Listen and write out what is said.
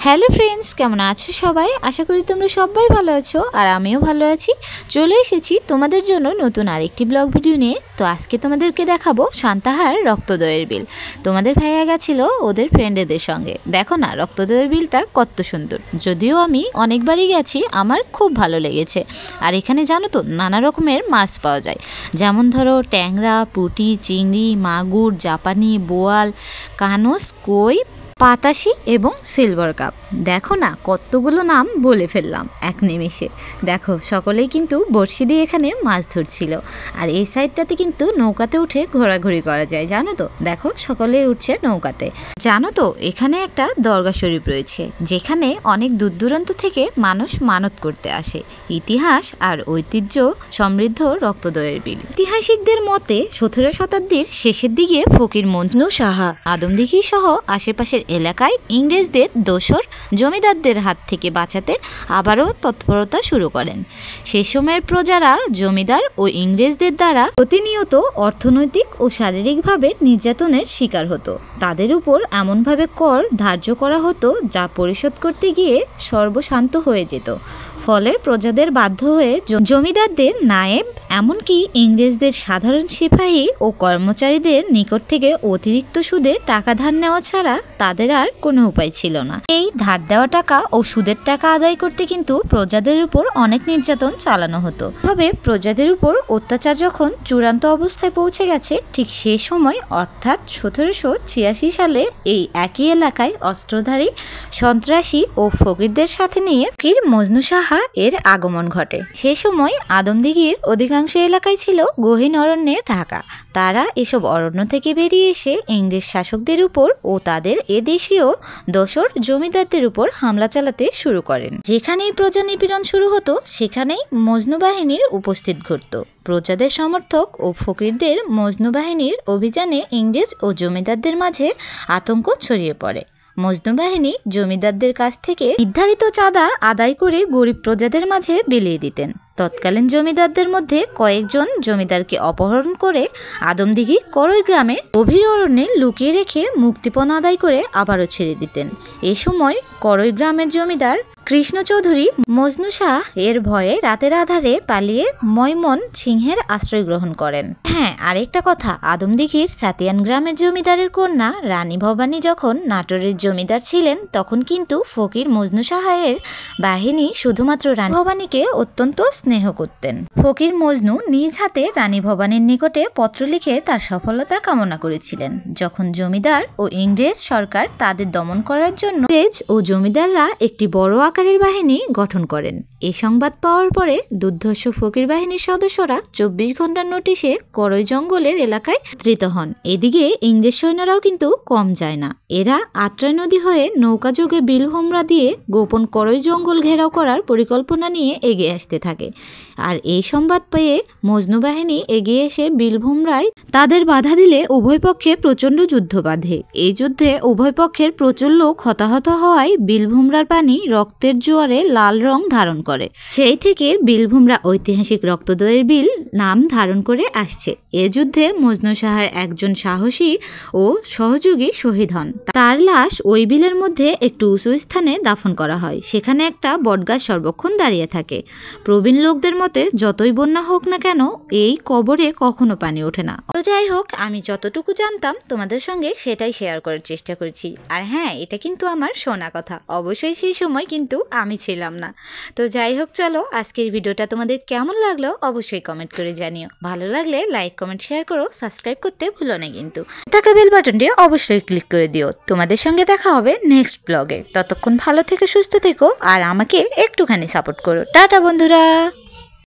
Hello friends, কেমন আছো সবাই? আশা করি তোমরা সবাই ভালো আছো আর আমিও ভালো আছি। চলে এসেছি তোমাদের জন্য নতুন আরেকটি ব্লগ ভিডিও নিয়ে। তো আজকে তোমাদেরকে দেখাবো সান্তাহার রক্তদয়ের বিল। তোমাদের ভাইয়া গেছিলো ওদের ফ্রেন্ডেদের সঙ্গে। দেখো না রক্তদয়ের বিলটা কত সুন্দর। যদিও আমি অনেকবারই গেছি, আমার খুব ভালো লেগেছে। আর এখানে জানো তো নানা রকমের মাছ পাওয়া যায়, যেমন ধরো ট্যাংরা, পুঁটি, চিংড়ি, মাগুর, জাপানি, বোয়াল, কানস, কই, পাতাশি এবং সিলভার কাপ। দেখো না কতগুলো নাম বলে ফেললাম এক নিমেষে। দেখো সকলেই কিন্তু বড়শি দিয়ে এখানে মাছ ধরছিল। আর এই সাইডটাতে কিন্তু নৌকাতে উঠে ঘোরাঘুরি করা যায়, জানো তো। দেখো সকলেই উঠছে নৌকাতে। জানো তো এখানে একটা দরগা শরীফ রয়েছে, যেখানে অনেক দূর দূরান্ত থেকে মানুষ মানত করতে আসে। ইতিহাস আর ঐতিহ্য সমৃদ্ধ রক্তদয়ের বিল। ঐতিহাসিকদের মতে 17 শতাব্দীর শেষের দিকে ফকির মজনু সাহা আদমদিঘি সহ আশেপাশের এলাকায় ইংরেজদের দোসর জমিদারদের হাত থেকে বাঁচাতে আবারও তৎপরতা শুরু করেন। সে সময়ের প্রজারা জমিদার ও ইংরেজদের দ্বারা প্রতিনিয়ত অর্থনৈতিক ও শারীরিকভাবে নির্যাতনের শিকার হতো। তাদের উপর এমনভাবে কর ধার্য করা হতো যা পরিশোধ করতে গিয়ে সর্বশান্ত হয়ে যেত। ফলে প্রজাদের বাধ্য হয়ে জমিদারদের নায়েব, এমনকি ইংরেজদের সাধারণ সিপাহী ও কর্মচারীদের নিকট থেকে অতিরিক্ত সুদে টাকা ধার নেওয়া ছাড়া তাদের আর কোনো উপায় ছিল না। এই ধার দেওয়া টাকা ও সুদের টাকা আদায় করতে কিন্তু প্রজাদের উপর অনেক নির্যাতন চালানো হতো। তবে প্রজাদের উপর অত্যাচার যখন চূড়ান্ত অবস্থায় পৌঁছে গেছে, ঠিক সেই সময় অর্থাৎ 1786 সালে এই একই এলাকায় অস্ত্রধারী সন্ত্রাসী ও ফকিরদের সাথে নিয়ে ফকির মজনু সাহা এর আগমন ঘটে। সে সময় আদমদিঘির অধিকাংশ এলাকায় ছিল গহীন অরণ্যে ঢাকা। তারা এসব অরণ্য থেকে বেরিয়ে এসে ইংরেজ শাসকদের উপর ও তাদের এদেশীয় দোসর জমিদারদের উপর হামলা চালাতে শুরু করেন। যেখানেই প্রজা নিপীড়ন শুরু হতো, সেখানেই মজনু বাহিনীর উপস্থিত ঘটত। প্রজাদের সমর্থক ও ফকিরদের মজনু বাহিনীর অভিযানে ইংরেজ ও জমিদারদের মাঝে আতঙ্ক ছড়িয়ে পড়ে। মজনু বাহিনী জমিদারদের কাছ থেকে নির্ধারিত চাঁদা আদায় করে গরিব প্রজাদের মাঝে বিলিয়ে দিতেন। তৎকালীন জমিদারদের মধ্যে কয়েকজন জমিদারকে অপহরণ করে আদমদিঘি করই গ্রামে গভীর অরণ্যে লুকিয়ে রেখে মুক্তিপণ আদায় করে আবারও ছেড়ে দিতেন। এ সময় করই গ্রামের জমিদার কৃষ্ণ চৌধুরী মজনু শাহ এর ভয়ে রাতের আধারে পালিয়ে ময়মন সিংহের আশ্রয় গ্রহণ করেন। হ্যাঁ, আরেকটা কথা, আদমদিঘির সাতিয়ান গ্রামের জমিদারের কন্যা রানী ভবানী যখন নাটোরের জমিদার ছিলেন, তখন কিন্তু ফকির মজনু শাহের বাহিনী শুধুমাত্র রানী ভবানীকে অত্যন্ত স্নেহ করতেন। ফকির মজনু নিজ হাতে রানী ভবানীর নিকটে পত্র লিখে তার সফলতা কামনা করেছিলেন। যখন জমিদার ও ইংরেজ সরকার তাদের দমন করার জন্য ইংরেজ ও জমিদাররা একটি বড় আকারের বাহিনী গঠন করেন। এই সংবাদ পাওয়ার পরে দুর্ধর্ষ ফকির বাহিনীর সদস্যরা 24 ঘন্টার নোটিশে করই জঙ্গলের এলাকায় একত্রিত হন। এদিকে ইংরেজ সৈন্যরাও কিন্তু কম যায় না। এরা আত্রাই নদী হয়ে নৌকাযোগে বিলভোমরা দিয়ে গোপন করই জঙ্গল ঘেরাও করার পরিকল্পনা নিয়ে এগিয়ে আসতে থাকে। আর এই সংবাদ পেয়ে মজনু বাহিনী এগিয়ে এসে বিলভোমরায় তাদের বাধা দিলে উভয় পক্ষে প্রচণ্ড যুদ্ধ বাধে। এই যুদ্ধে উভয় পক্ষের প্রচুর লোক হতাহত হওয়ায় বিলভোমরার পানি রক্তের জোয়ারে লাল রং ধারণ করে। সেই থেকে বিলভোমরা ঐতিহাসিক রক্তদয়ের বিল নাম ধারণ করে আসছে। এ যুদ্ধে মজনু শাহের একজন সাহসী ও সহযোগী শহীদ হন। তার লাশ ওই বিলের মধ্যে একটু উঁচু স্থানে দাফন করা হয়। সেখানে একটা বটগাছ সর্বক্ষণ দাঁড়িয়ে থাকে। প্রবীণ লোকদের মতে যতই বন্যা হোক না কেন, এই কবরে কখনো পানি ওঠে না। তো যাই হোক, আমি যতটুকু জানতাম তোমাদের সঙ্গে সেটাই শেয়ার করার চেষ্টা করছি। আর হ্যাঁ, এটা কিন্তু আমার শোনা কথা, অবশ্যই সেই সময় কিন্তু আমি ছিলাম না। তো যাই হোক, চলো আজকের ভিডিওটা তোমাদের কেমন লাগলো অবশ্যই কমেন্ট করে জানিও। ভালো লাগলে লাইক, কমেন্ট, শেয়ার করো, সাবস্ক্রাইব করতে ভুলো না কিন্তু। থাকা বেল বাটনটি অবশ্যই ক্লিক করে দিও। তোমাদের সঙ্গে দেখা হবে নেক্সট ব্লগে। ততক্ষণ ভালো থেকো, সুস্থ থেকো আর আমাকে একটুখানি সাপোর্ট করো। টাটা বন্ধুরা।